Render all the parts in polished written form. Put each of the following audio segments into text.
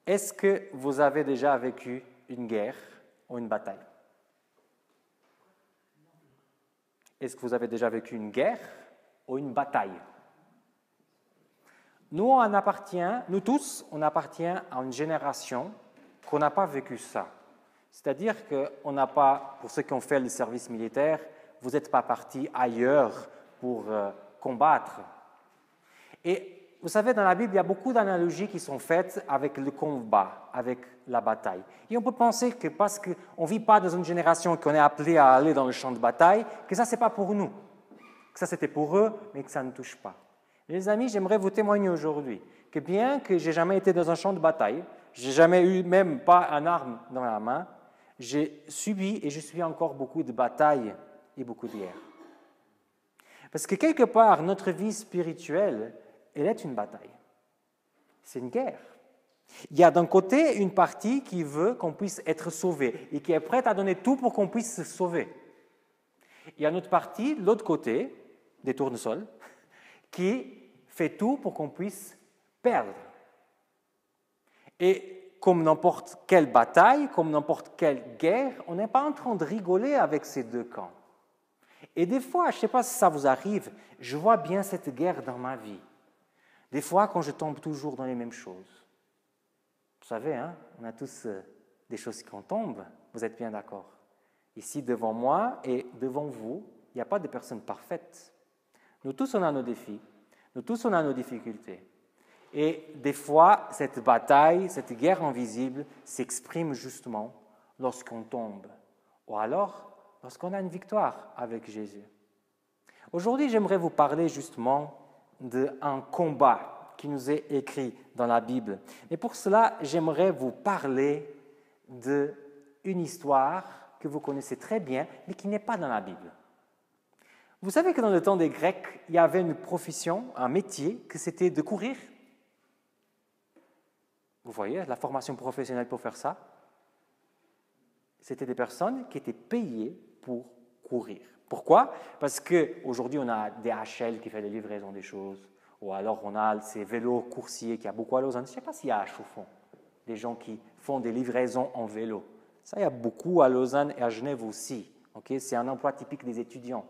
Est-ce que vous avez déjà vécu une guerre ou une bataille? Est-ce que vous avez déjà vécu une guerre ou une bataille? Nous tous, on appartient à une génération qu'on n'a pas vécu ça. C'est-à-dire qu'on n'a pas, pour ceux qui ont fait le service militaire, vous n'êtes pas partis ailleurs pour combattre. Et vous savez, dans la Bible, il y a beaucoup d'analogies qui sont faites avec le combat, avec la bataille. Et on peut penser que parce qu'on ne vit pas dans une génération qu'on est appelé à aller dans le champ de bataille, que ça, ce n'est pas pour nous. Que ça, c'était pour eux, mais que ça ne touche pas. Les amis, j'aimerais vous témoigner aujourd'hui que bien que je n'ai jamais été dans un champ de bataille, je n'ai jamais eu même pas une arme dans la main, j'ai subi et je suis encore beaucoup de batailles et beaucoup de guerres. Parce que quelque part, notre vie spirituelle, elle est une bataille. C'est une guerre. Il y a d'un côté une partie qui veut qu'on puisse être sauvé et qui est prête à donner tout pour qu'on puisse se sauver. Il y a une autre partie, de l'autre côté, des tournesols, qui fait tout pour qu'on puisse perdre. Et comme n'importe quelle bataille, comme n'importe quelle guerre, on n'est pas en train de rigoler avec ces deux camps. Et des fois, je ne sais pas si ça vous arrive, je vois bien cette guerre dans ma vie. Des fois, quand je tombe toujours dans les mêmes choses. Vous savez, hein, on a tous des choses qui en tombent, vous êtes bien d'accord. Ici, devant moi et devant vous, il n'y a pas de personne parfaite. Nous tous, on a nos défis. Nous tous, on a nos difficultés. Et des fois, cette bataille, cette guerre invisible s'exprime justement lorsqu'on tombe. Ou alors, lorsqu'on a une victoire avec Jésus. Aujourd'hui, j'aimerais vous parler justement d'un combat qui nous est écrit dans la Bible. Et pour cela, j'aimerais vous parler d'une histoire que vous connaissez très bien, mais qui n'est pas dans la Bible. Vous savez que dans le temps des Grecs, il y avait une profession, un métier, que c'était de courir. Vous voyez, la formation professionnelle pour faire ça. C'était des personnes qui étaient payées pour courir. Pourquoi? Parce qu'aujourd'hui, on a DHL qui fait des livraisons des choses, ou alors on a ces vélos coursiers qui a beaucoup à Lausanne. Je ne sais pas s'il y a à Chauffon des gens qui font des livraisons en vélo. Ça, il y a beaucoup à Lausanne et à Genève aussi. Okay? C'est un emploi typique des étudiants.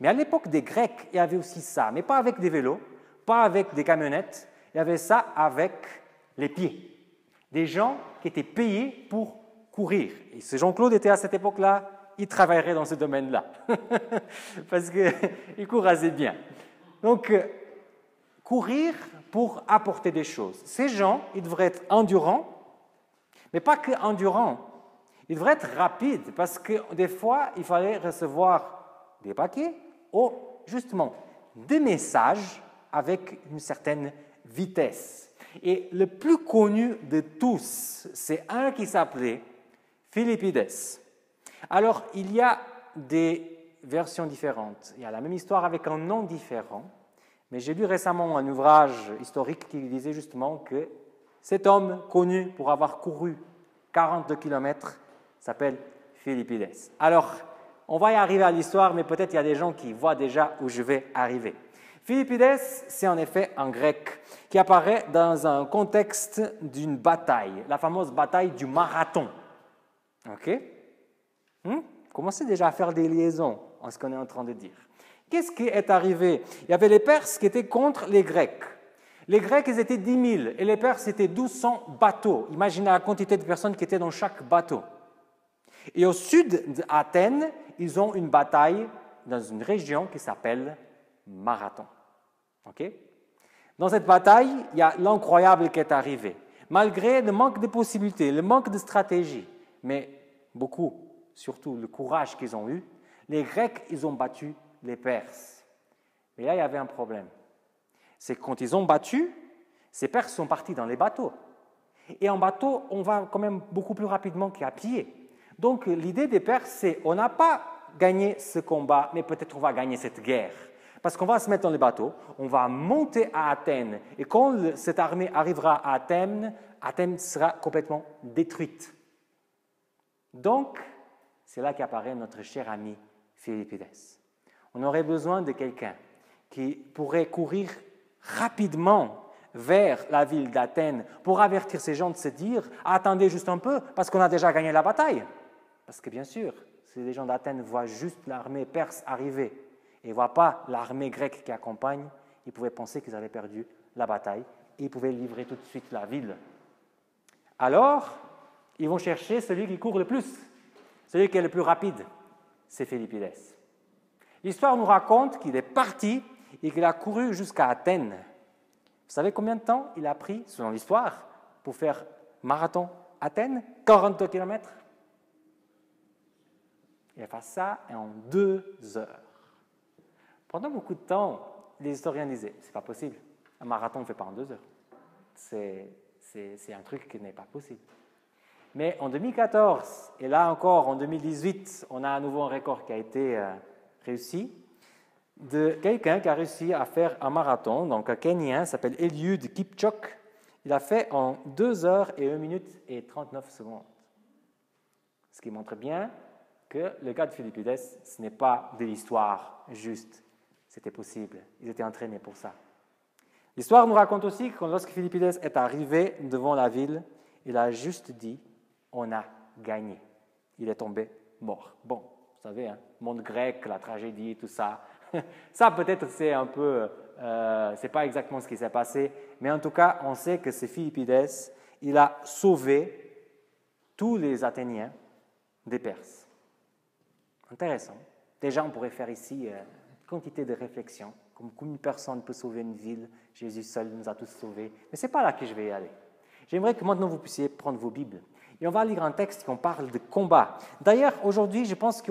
Mais à l'époque des Grecs, il y avait aussi ça, mais pas avec des vélos, pas avec des camionnettes, il y avait ça avec les pieds. Des gens qui étaient payés pour courir. Et ce Jean-Claude était à cette époque-là, il travaillerait dans ce domaine-là, parce qu'il court assez bien. Donc, courir pour apporter des choses. Ces gens, ils devraient être endurants, mais pas que endurants. Ils devraient être rapides, parce que des fois, il fallait recevoir des paquets ou justement des messages avec une certaine vitesse. Et le plus connu de tous, c'est un qui s'appelait Philippides. Alors, il y a des versions différentes. Il y a la même histoire avec un nom différent. Mais j'ai lu récemment un ouvrage historique qui disait justement que cet homme connu pour avoir couru 42 km s'appelle Philippides. Alors, on va y arriver à l'histoire, mais peut-être il y a des gens qui voient déjà où je vais arriver. Philippides, c'est en effet un grec qui apparaît dans un contexte d'une bataille, la fameuse bataille du marathon. OK? Commencez déjà à faire des liaisons en ce qu'on est en train de dire. Qu'est-ce qui est arrivé? Il y avait les Perses qui étaient contre les Grecs. Les Grecs, ils étaient 10 000 et les Perses étaient 1200 bateaux. Imaginez la quantité de personnes qui étaient dans chaque bateau. Et au sud d'Athènes, ils ont une bataille dans une région qui s'appelle Marathon. Okay? Dans cette bataille, il y a l'incroyable qui est arrivé. Malgré le manque de possibilités, le manque de stratégie, mais beaucoup, surtout le courage qu'ils ont eu, les Grecs, ils ont battu les Perses. Mais là, il y avait un problème. C'est que quand ils ont battu, ces Perses sont partis dans les bateaux. Et en bateau, on va quand même beaucoup plus rapidement qu'à pied. Donc, l'idée des Perses, c'est on n'a pas gagné ce combat, mais peut-être on va gagner cette guerre. Parce qu'on va se mettre dans les bateaux, on va monter à Athènes. Et quand cette armée arrivera à Athènes, Athènes sera complètement détruite. Donc, c'est là qu'apparaît notre cher ami Philippides. On aurait besoin de quelqu'un qui pourrait courir rapidement vers la ville d'Athènes pour avertir ces gens de se dire « Attendez juste un peu, parce qu'on a déjà gagné la bataille ». Parce que bien sûr, si les gens d'Athènes voient juste l'armée perse arriver et ne voient pas l'armée grecque qui accompagne, ils pouvaient penser qu'ils avaient perdu la bataille et ils pouvaient livrer tout de suite la ville. Alors, ils vont chercher celui qui court le plus, celui qui est le plus rapide, c'est Philippides. L'histoire nous raconte qu'il est parti et qu'il a couru jusqu'à Athènes. Vous savez combien de temps il a pris, selon l'histoire, pour faire marathon Athènes? 42 km. Il a fait ça en 2 heures. Pendant beaucoup de temps, les historiens disaient « c'est pas possible, un marathon ne fait pas en 2 heures. C'est un truc qui n'est pas possible. » Mais en 2014, et là encore en 2018, on a à nouveau un record qui a été réussi, de quelqu'un qui a réussi à faire un marathon, donc un Kenyan, s'appelle Eliud Kipchoge. Il a fait en 2 heures et 1 minute et 39 secondes. Ce qui montre bien que le cas de Philippides, ce n'est pas de l'histoire juste. C'était possible. Ils étaient entraînés pour ça. L'histoire nous raconte aussi que lorsque Philippides est arrivé devant la ville, il a juste dit « on a gagné ». Il est tombé mort. Bon, vous savez, hein, monde grec, la tragédie, tout ça. Ça, peut-être, c'est un peu... c'est pas exactement ce qui s'est passé, mais en tout cas, on sait que c'est Philippides, il a sauvé tous les Athéniens des Perses. Intéressant. Déjà, on pourrait faire ici une quantité de réflexions, comme une personne peut sauver une ville, Jésus seul nous a tous sauvés. Mais ce n'est pas là que je vais y aller. J'aimerais que maintenant vous puissiez prendre vos Bibles. Et on va lire un texte qui parle de combat. D'ailleurs, aujourd'hui, je pense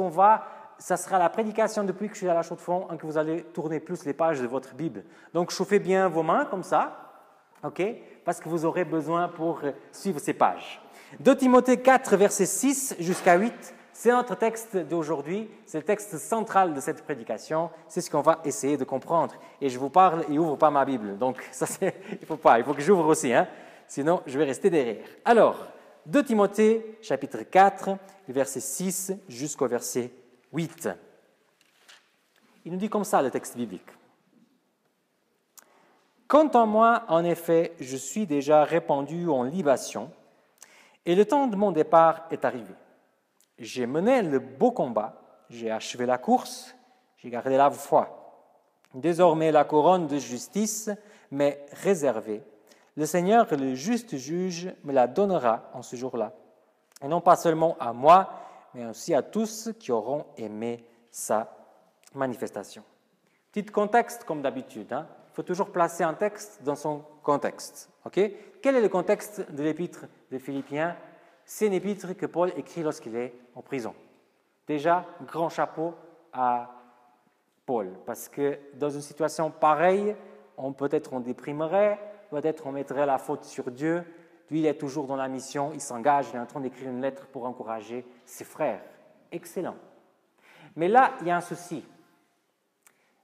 ça sera la prédication depuis que je suis à la chaux de fond, que vous allez tourner plus les pages de votre Bible. Donc, chauffez bien vos mains comme ça, ok, parce que vous aurez besoin pour suivre ces pages. 2 Timothée 4, versets 6 jusqu'à 8, c'est notre texte d'aujourd'hui, c'est le texte central de cette prédication, c'est ce qu'on va essayer de comprendre. Et je vous parle et n'ouvre pas ma Bible, donc ça, il faut que j'ouvre aussi, hein, sinon je vais rester derrière. Alors, 2 Timothée, chapitre 4, verset 6 jusqu'au verset 8. Il nous dit comme ça le texte biblique. « Quant à moi, en effet, je suis déjà répandu en libation, et le temps de mon départ est arrivé. J'ai mené le beau combat, j'ai achevé la course, j'ai gardé la foi. Désormais, la couronne de justice m'est réservée. Le Seigneur, le juste juge, me la donnera en ce jour-là, et non pas seulement à moi, mais aussi à tous qui auront aimé sa manifestation. » Petit contexte comme d'habitude. Il faut toujours placer un texte dans son contexte. Okay? Quel est le contexte de l'épître des Philippiens? C'est une épître que Paul écrit lorsqu'il est en prison. Déjà, grand chapeau à Paul, parce que dans une situation pareille, peut-être on déprimerait, peut-être on mettrait la faute sur Dieu. Lui, il est toujours dans la mission, il s'engage, il est en train d'écrire une lettre pour encourager ses frères. Excellent. Mais là, il y a un souci.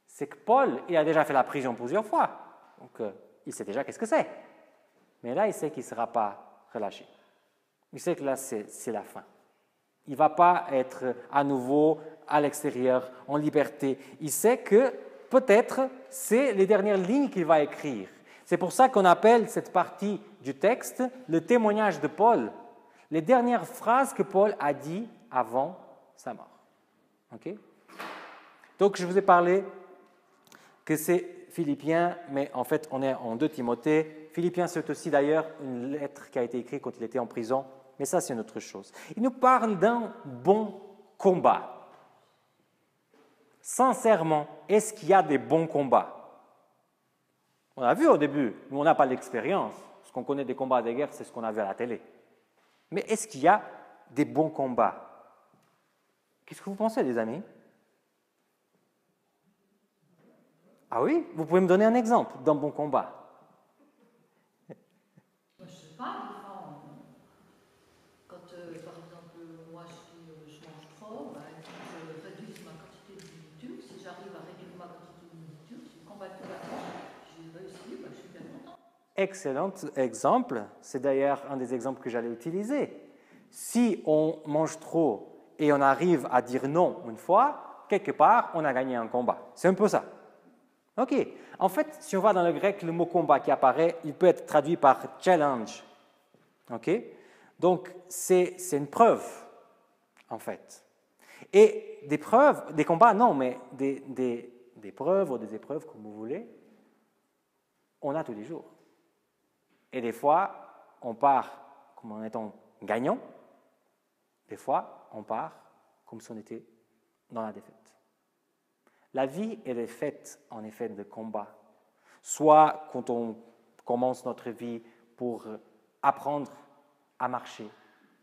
C'est que Paul, il a déjà fait la prison plusieurs fois. Donc, il sait déjà qu'est-ce que c'est. Mais là, il sait qu'il ne sera pas relâché. Il sait que là, c'est la fin. Il ne va pas être à nouveau à l'extérieur, en liberté. Il sait que peut-être c'est les dernières lignes qu'il va écrire. C'est pour ça qu'on appelle cette partie du texte le témoignage de Paul, les dernières phrases que Paul a dit avant sa mort. Okay? Donc, je vous ai parlé que c'est Philippiens, mais en fait, on est en 2 Timothée. Philippiens, c'est aussi d'ailleurs une lettre qui a été écrite quand il était en prison, mais ça, c'est une autre chose. Il nous parle d'un bon combat. Sincèrement, est-ce qu'il y a des bons combats? On a vu au début, nous on n'a pas l'expérience. Ce qu'on connaît des combats de guerre, c'est ce qu'on a vu à la télé. Mais est-ce qu'il y a des bons combats? Qu'est-ce que vous pensez, les amis? Ah oui? Vous pouvez me donner un exemple d'un bon combat? Je ne sais pas, quand par exemple moi je mange trop, je réduis ma quantité de nourriture. Si j'arrive à réduire ma quantité de nourriture, si je combats tout j'ai réussi, je suis bien content. Excellent exemple. C'est d'ailleurs un des exemples que j'allais utiliser. Si on mange trop et on arrive à dire non une fois, quelque part, on a gagné un combat. C'est un peu ça. Ok. En fait, si on va dans le grec, le mot combat qui apparaît, il peut être traduit par challenge. Ok. Donc, c'est une preuve, en fait. Et des preuves, des combats, non, mais des preuves ou des épreuves, comme vous voulez, on a tous les jours. Et des fois, on part comme en étant gagnant. Des fois, on part comme si on était dans la défaite. La vie, elle est faite, en effet, de combats. Soit quand on commence notre vie pour apprendre à marcher,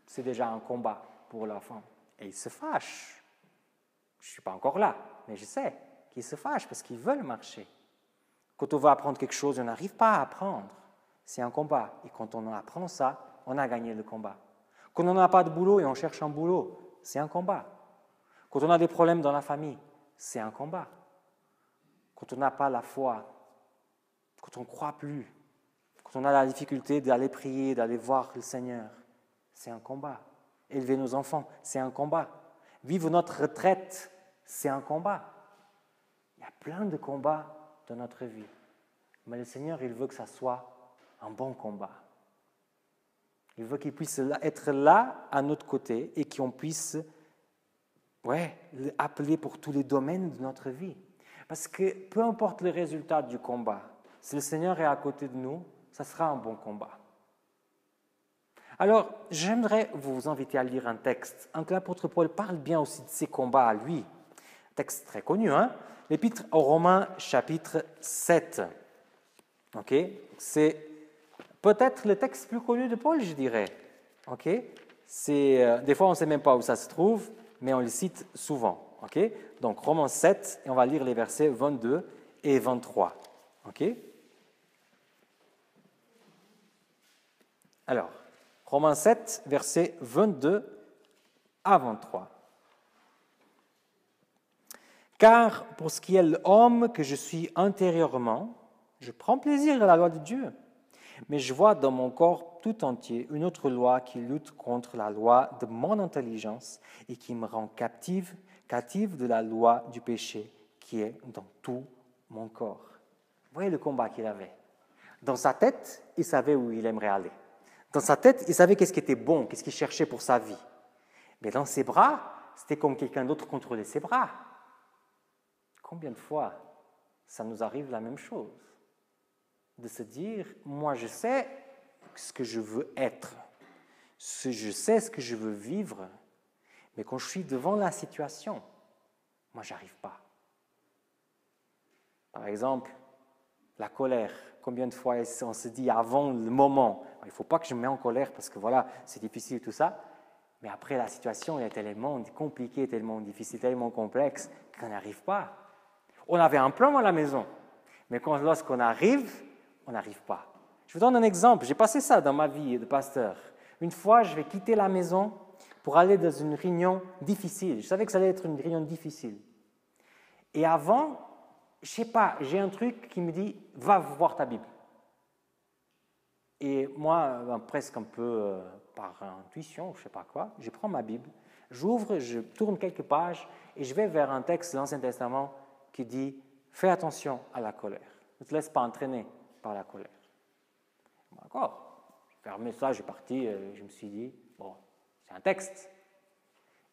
c'est déjà un combat pour l'enfant. Et il se fâche. Je ne suis pas encore là, mais je sais qu'ils se fâchent parce qu'ils veulent marcher. Quand on veut apprendre quelque chose, on n'arrive pas à apprendre. C'est un combat. Et quand on apprend ça, on a gagné le combat. Quand on n'a pas de boulot et on cherche un boulot, c'est un combat. Quand on a des problèmes dans la famille, c'est un combat. Quand on n'a pas la foi, quand on ne croit plus, quand on a la difficulté d'aller prier, d'aller voir le Seigneur, c'est un combat. Élever nos enfants, c'est un combat. Vivre notre retraite, c'est un combat. Il y a plein de combats dans notre vie. Mais le Seigneur, il veut que ça soit un bon combat. Il veut qu'il puisse être là à notre côté et qu'on puisse l'appeler pour tous les domaines de notre vie. Parce que peu importe le résultat du combat, si le Seigneur est à côté de nous, ça sera un bon combat. Alors, j'aimerais vous inviter à lire un texte. L'apôtre Paul parle bien aussi de ses combats à lui. Un texte très connu, hein? L'Épître aux Romains, chapitre 7. Okay? C'est peut-être le texte plus connu de Paul, je dirais. Okay? Des fois, on ne sait même pas où ça se trouve, mais on le cite souvent. Okay? Donc, Romains 7, et on va lire les versets 22 et 23. Okay? Alors, Romains 7, versets 22 à 23. Car pour ce qui est l'homme que je suis intérieurement, je prends plaisir à la loi de Dieu, mais je vois dans mon corps tout entier une autre loi qui lutte contre la loi de mon intelligence et qui me rend captive de la loi du péché qui est dans tout mon corps. Vous voyez le combat qu'il avait. Dans sa tête, il savait où il aimerait aller. Dans sa tête, il savait qu'est-ce qui était bon, qu'est-ce qu'il cherchait pour sa vie. Mais dans ses bras, c'était comme quelqu'un d'autre contrôlait ses bras. Combien de fois ça nous arrive la même chose? De se dire, moi je sais ce que je veux être, je sais ce que je veux vivre, mais quand je suis devant la situation, moi je n'arrive pas. Par exemple, la colère. Combien de fois on se dit avant le moment, il ne faut pas que je me mette en colère parce que voilà, c'est difficile tout ça, mais après la situation est tellement compliquée, tellement difficile, tellement complexe qu'on n'arrive pas. On avait un plan à la maison, mais lorsqu'on arrive, on n'arrive pas. Je vous donne un exemple, j'ai passé ça dans ma vie de pasteur. Une fois, je vais quitter la maison pour aller dans une réunion difficile. Je savais que ça allait être une réunion difficile. Et avant, je ne sais pas, j'ai un truc qui me dit « va voir ta Bible ». Et moi, presque un peu par intuition, je ne sais pas quoi, je prends ma Bible, j'ouvre, je tourne quelques pages et je vais vers un texte de l'Ancien Testament qui dit « fais attention à la colère, ne te laisse pas entraîner par la colère ». D'accord, j'ai fermé ça, j'ai parti, je me suis dit « bon, c'est un texte ».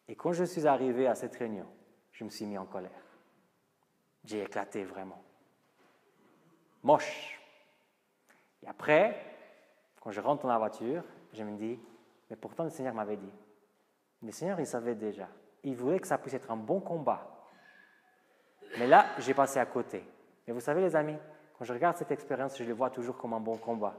Et quand je suis arrivé à cette réunion, je me suis mis en colère. J'ai éclaté vraiment. Moche. Et après, quand je rentre dans la voiture, je me dis, mais pourtant le Seigneur m'avait dit. Le Seigneur, il savait déjà. Il voulait que ça puisse être un bon combat. Mais là, j'ai passé à côté. Et vous savez, les amis, quand je regarde cette expérience, je le vois toujours comme un bon combat.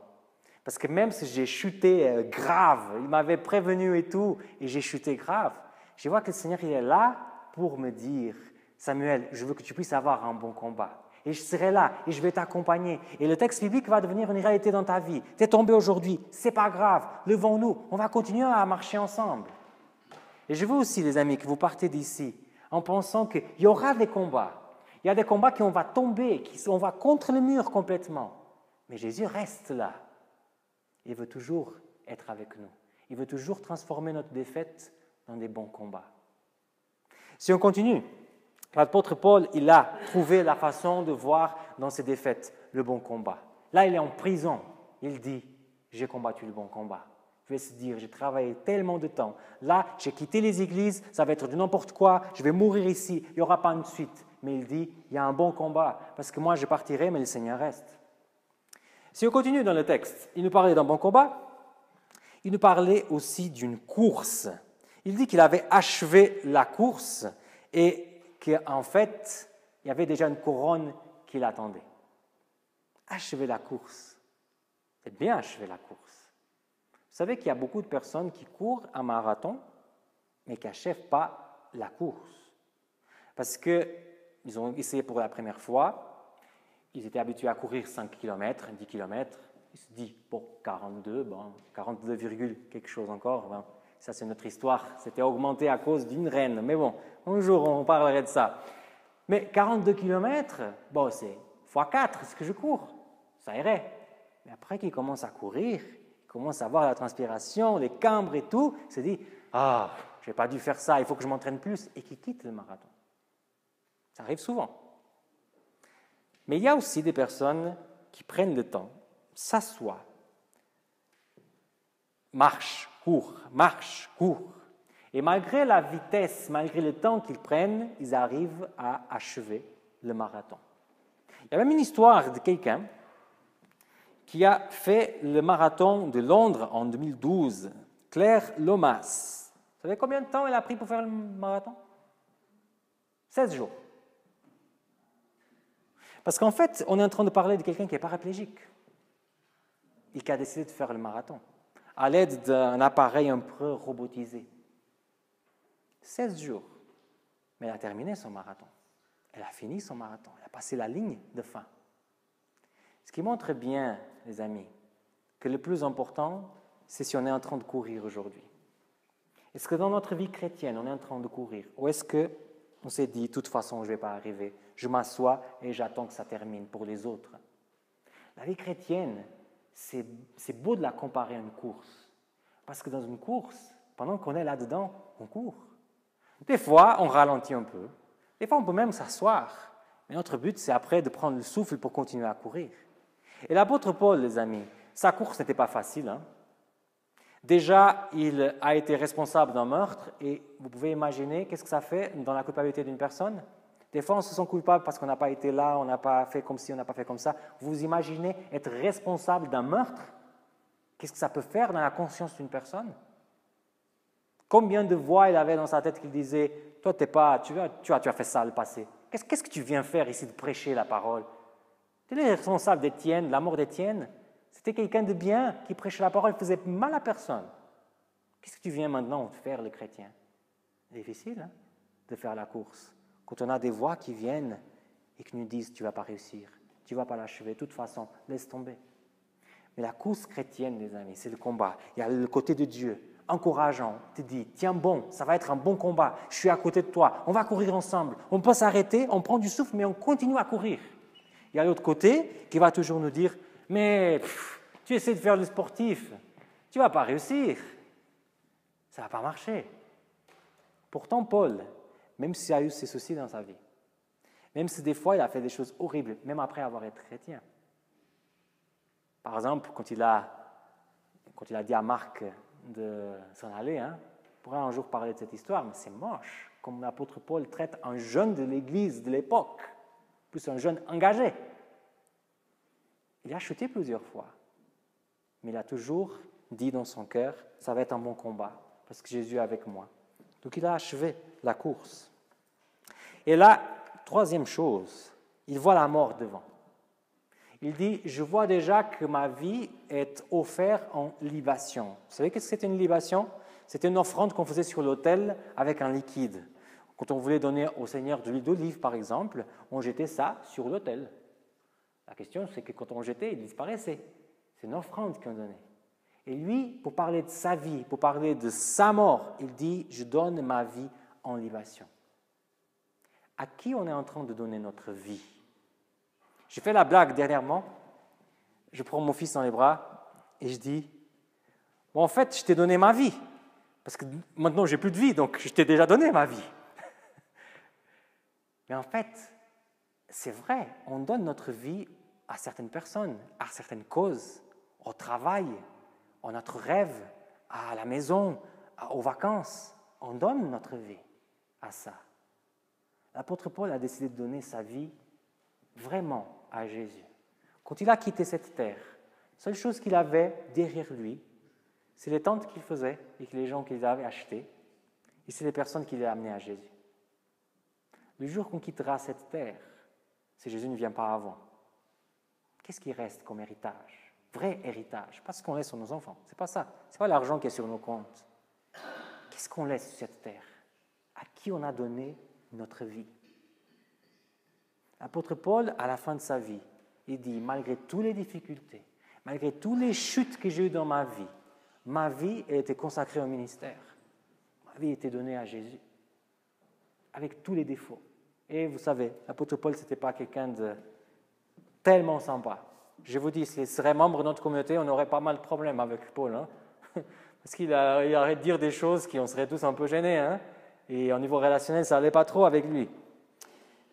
Parce que même si j'ai chuté grave, il m'avait prévenu et tout, et j'ai chuté grave, je vois que le Seigneur, il est là pour me dire, Samuel, je veux que tu puisses avoir un bon combat. Et je serai là, et je vais t'accompagner. Et le texte biblique va devenir une réalité dans ta vie. Tu es tombé aujourd'hui, c'est pas grave, levons-nous, on va continuer à marcher ensemble. Et je veux aussi, les amis, que vous partez d'ici en pensant qu'il y aura des combats. Il y a des combats qu'on va tomber, on va contre le mur complètement. Mais Jésus reste là. Il veut toujours être avec nous. Il veut toujours transformer notre défaite dans des bons combats. Si on continue, L'apôtre Paul, il a trouvé la façon de voir dans ses défaites le bon combat. Là, il est en prison. Il dit, j'ai combattu le bon combat. Je vais se dire, j'ai travaillé tellement de temps. Là, j'ai quitté les églises, ça va être du n'importe quoi, je vais mourir ici, il n'y aura pas une suite. Mais il dit, il y a un bon combat, parce que moi, je partirai, mais le Seigneur reste. Si on continue dans le texte, il nous parlait d'un bon combat, il nous parlait aussi d'une course. Il dit qu'il avait achevé la course et qu'en fait, il y avait déjà une couronne qui l'attendait. Achever la course. C'est bien achever la course. Vous savez qu'il y a beaucoup de personnes qui courent un marathon, mais qui n'achèvent pas la course. Parce qu'ils ont essayé pour la première fois, ils étaient habitués à courir 5 km, 10 km. Ils se disent, bon, 42, bon, 42, quelque chose encore. Bon, ça, c'est notre histoire. C'était augmenté à cause d'une reine. Mais bon, un jour, on parlerait de ça. Mais 42 km, bon, c'est x4 ce que je cours. Ça irait. Mais après qu'il commence à courir, il commence à voir la transpiration, les cambres et tout, il se dit, ah, je n'ai pas dû faire ça, il faut que je m'entraîne plus, et qu'il quitte le marathon. Ça arrive souvent. Mais il y a aussi des personnes qui prennent le temps, s'assoient, marchent, courent. Et malgré la vitesse, malgré le temps qu'ils prennent, ils arrivent à achever le marathon. Il y a même une histoire de quelqu'un qui a fait le marathon de Londres en 2012, Claire Lomas. Vous savez combien de temps elle a pris pour faire le marathon? 16 jours. Parce qu'en fait, on est en train de parler de quelqu'un qui est paraplégique et qui a décidé de faire le marathon à l'aide d'un appareil un peu robotisé. 16 jours. Mais elle a terminé son marathon. Elle a fini son marathon. Elle a passé la ligne de fin. Ce qui montre bien, les amis, que le plus important, c'est si on est en train de courir aujourd'hui. Est-ce que dans notre vie chrétienne, on est en train de courir? Ou est-ce qu'on s'est dit, de toute façon, je ne vais pas arriver, je m'assois et j'attends que ça termine pour les autres? La vie chrétienne, c'est beau de la comparer à une course. Parce que dans une course, pendant qu'on est là-dedans, on court. Des fois, on ralentit un peu. Des fois, on peut même s'asseoir. Mais notre but, c'est après de prendre le souffle pour continuer à courir. Et l'apôtre Paul, les amis, sa course n'était pas facile. Déjà, il a été responsable d'un meurtre et vous pouvez imaginer qu'est-ce que ça fait dans la culpabilité d'une personne. Des fois, on se sent coupable parce qu'on n'a pas été là, on n'a pas fait comme ci, on n'a pas fait comme ça. Vous imaginez être responsable d'un meurtre? Qu'est-ce que ça peut faire dans la conscience d'une personne? Combien de voix il avait dans sa tête qui disait « Toi, tu as fait ça le passé. Qu'est-ce que tu viens faire ici de prêcher la parole? Tu es le responsable d'Étienne, de la mort d'Étienne. C'était quelqu'un de bien qui prêchait la parole, faisait mal à personne. Qu'est-ce que tu viens maintenant faire, le chrétien? » C'est difficile de faire la course. Quand on a des voix qui viennent et qui nous disent « Tu ne vas pas réussir, tu ne vas pas l'achever, de toute façon, laisse tomber. » Mais la course chrétienne, les amis, c'est le combat. Il y a le côté de Dieu, encourageant, te dit « Tiens bon, ça va être un bon combat, je suis à côté de toi, on va courir ensemble. » On peut s'arrêter, on prend du souffle, mais on continue à courir. Il y a l'autre côté qui va toujours nous dire « Mais tu essaies de faire le sportif, tu ne vas pas réussir. Ça ne va pas marcher. » Pourtant, Paul, même s'il a eu ses soucis dans sa vie, même si des fois il a fait des choses horribles, même après avoir été chrétien. Par exemple, quand il a dit à Marc de s'en aller, on pourrait un jour parler de cette histoire, mais c'est moche, comme l'apôtre Paul traite un jeune de l'église de l'époque, plus un jeune engagé. Il a chuté plusieurs fois, mais il a toujours dit dans son cœur, ça va être un bon combat, parce que Jésus est avec moi. Donc il a achevé la course. Et là, troisième chose, il voit la mort devant. Il dit, je vois déjà que ma vie est offerte en libation. Vous savez qu'est-ce que c'était une libation? C'était une offrande qu'on faisait sur l'autel avec un liquide. Quand on voulait donner au Seigneur de l'huile d'olive, par exemple, on jetait ça sur l'autel. La question, c'est que quand on jetait, il disparaissait. C'est une offrande qu'on donnait. Et lui, pour parler de sa vie, pour parler de sa mort, il dit, je donne ma vie en libation. À qui on est en train de donner notre vie? J'ai fait la blague dernièrement, je prends mon fils dans les bras et je dis, bon, en fait, je t'ai donné ma vie, parce que maintenant, j'ai plus de vie, donc je t'ai déjà donné ma vie. Mais en fait, c'est vrai, on donne notre vie à certaines personnes, à certaines causes, au travail, à notre rêve, à la maison, aux vacances. On donne notre vie à ça. L'apôtre Paul a décidé de donner sa vie vraiment à Jésus. Quand il a quitté cette terre, la seule chose qu'il avait derrière lui, c'est les tentes qu'il faisait et les gens qu'il avait achetés, et c'est les personnes qu'il a amenées à Jésus. Le jour qu'on quittera cette terre, si Jésus ne vient pas avant, qu'est-ce qui reste comme héritage? Vrai héritage, pas ce qu'on laisse sur nos enfants. C'est pas ça. C'est pas l'argent qui est sur nos comptes. Qu'est-ce qu'on laisse sur cette terre? À qui on a donné notre vie? L'apôtre Paul, à la fin de sa vie, il dit, malgré toutes les difficultés, malgré toutes les chutes que j'ai eues dans ma vie a été consacrée au ministère. Ma vie a été donnée à Jésus, avec tous les défauts. Et vous savez, l'apôtre Paul, ce n'était pas quelqu'un de tellement sympa. Je vous dis, s'il serait membre de notre communauté, on aurait pas mal de problèmes avec Paul. Hein? Parce qu'il arrête de dire des choses qui on serait tous un peu gênés. Hein? Et au niveau relationnel, ça n'allait pas trop avec lui.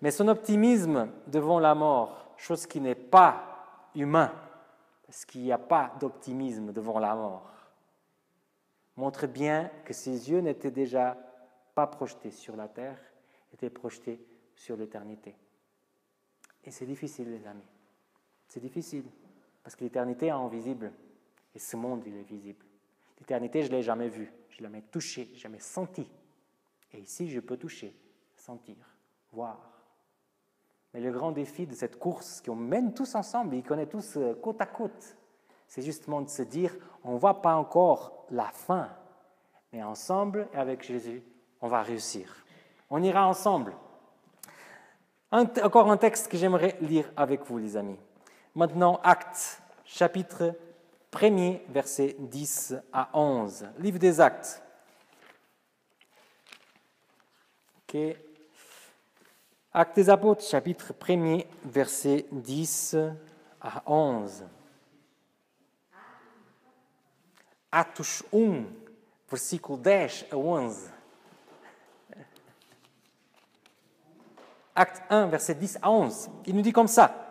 Mais son optimisme devant la mort, chose qui n'est pas humain, parce qu'il n'y a pas d'optimisme devant la mort, montre bien que ses yeux n'étaient déjà pas projetés sur la terre, étaient projetés sur l'éternité. Et c'est difficile, les amis. C'est difficile, parce que l'éternité est invisible, et ce monde, il est visible. L'éternité, je ne l'ai jamais vue, je ne l'ai jamais touchée, jamais sentie. Et ici, je peux toucher, sentir, voir. Mais le grand défi de cette course qu'on mène tous ensemble, ils connaissent tous côte à côte, c'est justement de se dire, on ne voit pas encore la fin, mais ensemble et avec Jésus, on va réussir. On ira ensemble. Encore un texte que j'aimerais lire avec vous, les amis. Maintenant, Actes, chapitre 1er, versets 10 à 11. Livre des Actes. Ok. Actes des Apôtres, chapitre 1er, versets 10 à 11. Atos 1, versículo 10 a 11. Acte 1, verset 10 à 11. Il nous dit comme ça.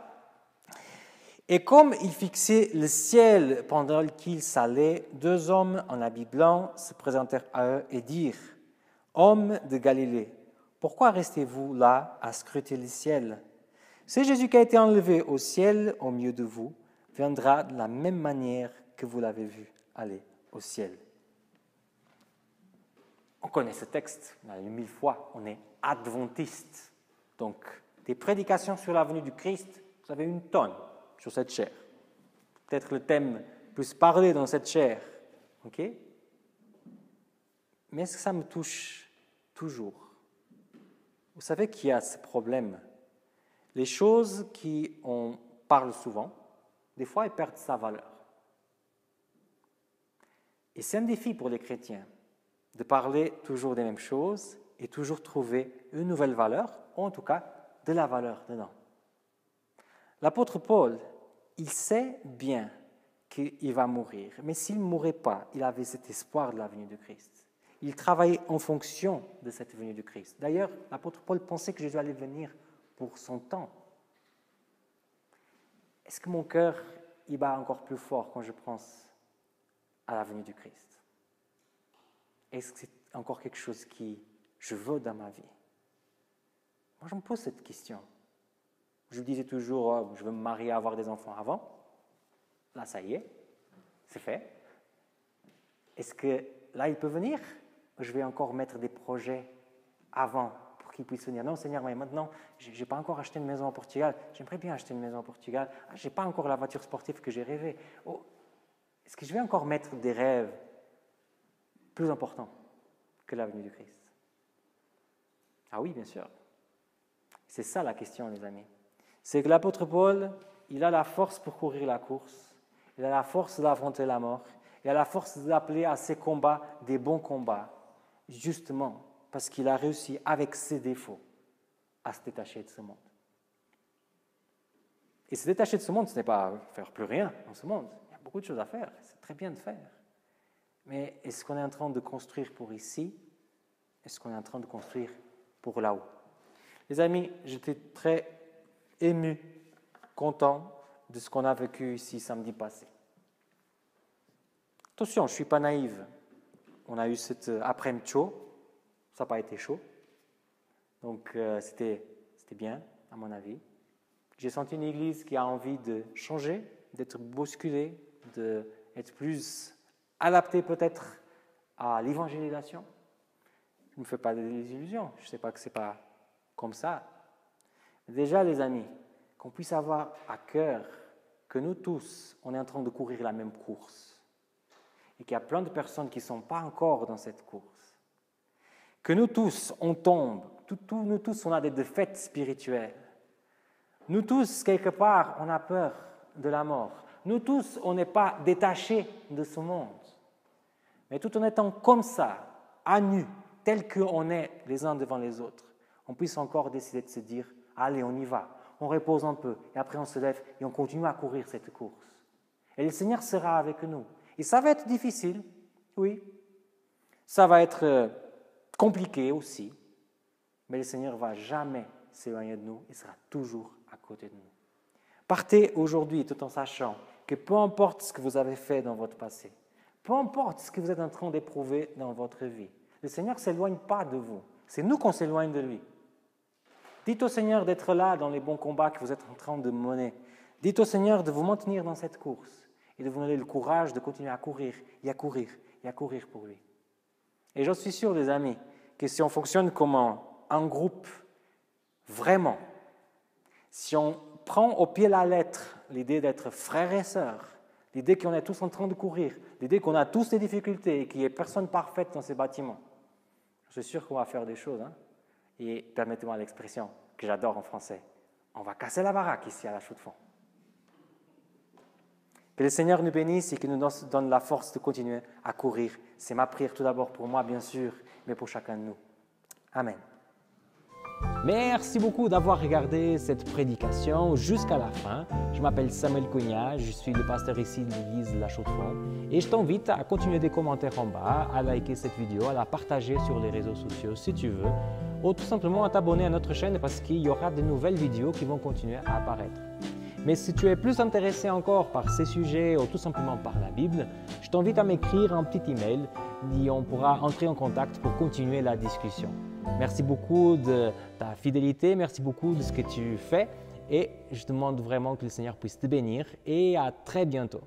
Et comme il fixait le ciel pendant qu'il s'allait, deux hommes en habit blanc se présentèrent à eux et dirent, « Hommes de Galilée, pourquoi restez-vous là à scruter le ciel? C'est Jésus qui a été enlevé au ciel au milieu de vous, viendra de la même manière que vous l'avez vu aller au ciel. » On connaît ce texte, on l'a lu 1000 fois, on est adventiste. Donc, des prédications sur la venue du Christ, vous avez une tonne sur cette chaire. Peut-être le thème plus parlé dans cette chaire. Ok? Mais est-ce que ça me touche toujours? Vous savez qu'il y a ce problème. Les choses qui on parle souvent, des fois, elles perdent sa valeur. Et c'est un défi pour les chrétiens de parler toujours des mêmes choses et toujours trouver une nouvelle valeur, ou en tout cas de la valeur dedans. L'apôtre Paul, il sait bien qu'il va mourir, mais s'il ne mourait pas, il avait cet espoir de la venue de Christ. Il travaillait en fonction de cette venue de Christ. D'ailleurs, l'apôtre Paul pensait que Jésus allait venir pour son temps. Est-ce que mon cœur il bat encore plus fort quand je pense à la venue du Christ? Est-ce que c'est encore quelque chose que je veux dans ma vie? Moi, je me pose cette question. Je disais toujours, oh, je veux me marier, avoir des enfants avant. Là, ça y est, c'est fait. Est-ce que là, il peut venir? Je vais encore mettre des projets avant pour qu'il puisse venir. Non, Seigneur, mais maintenant, je n'ai pas encore acheté une maison au Portugal. J'aimerais bien acheter une maison au Portugal. Je n'ai pas encore la voiture sportive que j'ai rêvée. Oh, est-ce que je vais encore mettre des rêves plus importants que la venue du Christ? Ah oui, bien sûr. C'est ça la question, les amis. C'est que l'apôtre Paul, il a la force pour courir la course. Il a la force d'affronter la mort. Il a la force d'appeler à ses combats des bons combats, justement parce qu'il a réussi, avec ses défauts, à se détacher de ce monde. Et se détacher de ce monde, ce n'est pas faire plus rien dans ce monde. Il y a beaucoup de choses à faire. C'est très bien de faire. Mais est-ce qu'on est en train de construire pour ici? Est-ce qu'on est en train de construire pour là-haut? Les amis, j'étais très ému, content de ce qu'on a vécu ici samedi passé. Attention, je ne suis pas naïve. On a eu cet après-midi chaud, ça n'a pas été chaud. Donc c'était bien, à mon avis. J'ai senti une église qui a envie de changer, d'être bousculée, d'être plus adaptée peut-être à l'évangélisation. Je ne me fais pas des illusions, je ne sais pas que ce n'est pas comme ça. Déjà les amis, qu'on puisse avoir à cœur que nous tous, on est en train de courir la même course et qu'il y a plein de personnes qui ne sont pas encore dans cette course. Que nous tous, on tombe, nous tous, on a des défaites spirituelles. Nous tous, quelque part, on a peur de la mort. Nous tous, on n'est pas détachés de ce monde. Mais tout en étant comme ça, à nu, tel qu'on est les uns devant les autres, on puisse encore décider de se dire, allez, on y va, on repose un peu, et après on se lève et on continue à courir cette course. Et le Seigneur sera avec nous. Et ça va être difficile, oui. Ça va être compliqué aussi, mais le Seigneur ne va jamais s'éloigner de nous, il sera toujours à côté de nous. Partez aujourd'hui tout en sachant que peu importe ce que vous avez fait dans votre passé, peu importe ce que vous êtes en train d'éprouver dans votre vie, le Seigneur ne s'éloigne pas de vous. C'est nous qu'on s'éloigne de lui. Dites au Seigneur d'être là dans les bons combats que vous êtes en train de mener. Dites au Seigneur de vous maintenir dans cette course et de vous donner le courage de continuer à courir et à courir et à courir pour lui. Et j'en suis sûr, les amis, que si on fonctionne comme un groupe, vraiment, si on prend au pied la lettre l'idée d'être frères et sœurs, l'idée qu'on est tous en train de courir, l'idée qu'on a tous des difficultés et qu'il n'y ait personne parfaite dans ces bâtiments, je suis sûr qu'on va faire des choses. Et permettez-moi l'expression que j'adore en français, on va casser la baraque ici à la Chaux de Fonds. Que le Seigneur nous bénisse et qu'il nous donne la force de continuer à courir. C'est ma prière tout d'abord pour moi, bien sûr, mais pour chacun de nous. Amen. Merci beaucoup d'avoir regardé cette prédication jusqu'à la fin. Je m'appelle Samuel Cogna, je suis le pasteur ici de l'église La Chaux de Fonds et je t'invite à continuer des commentaires en bas, à liker cette vidéo, à la partager sur les réseaux sociaux si tu veux, ou tout simplement à t'abonner à notre chaîne parce qu'il y aura de nouvelles vidéos qui vont continuer à apparaître. Mais si tu es plus intéressé encore par ces sujets ou tout simplement par la Bible, je t'invite à m'écrire un petit email et on pourra entrer en contact pour continuer la discussion. Merci beaucoup de ta fidélité, merci beaucoup de ce que tu fais et je demande vraiment que le Seigneur puisse te bénir et à très bientôt.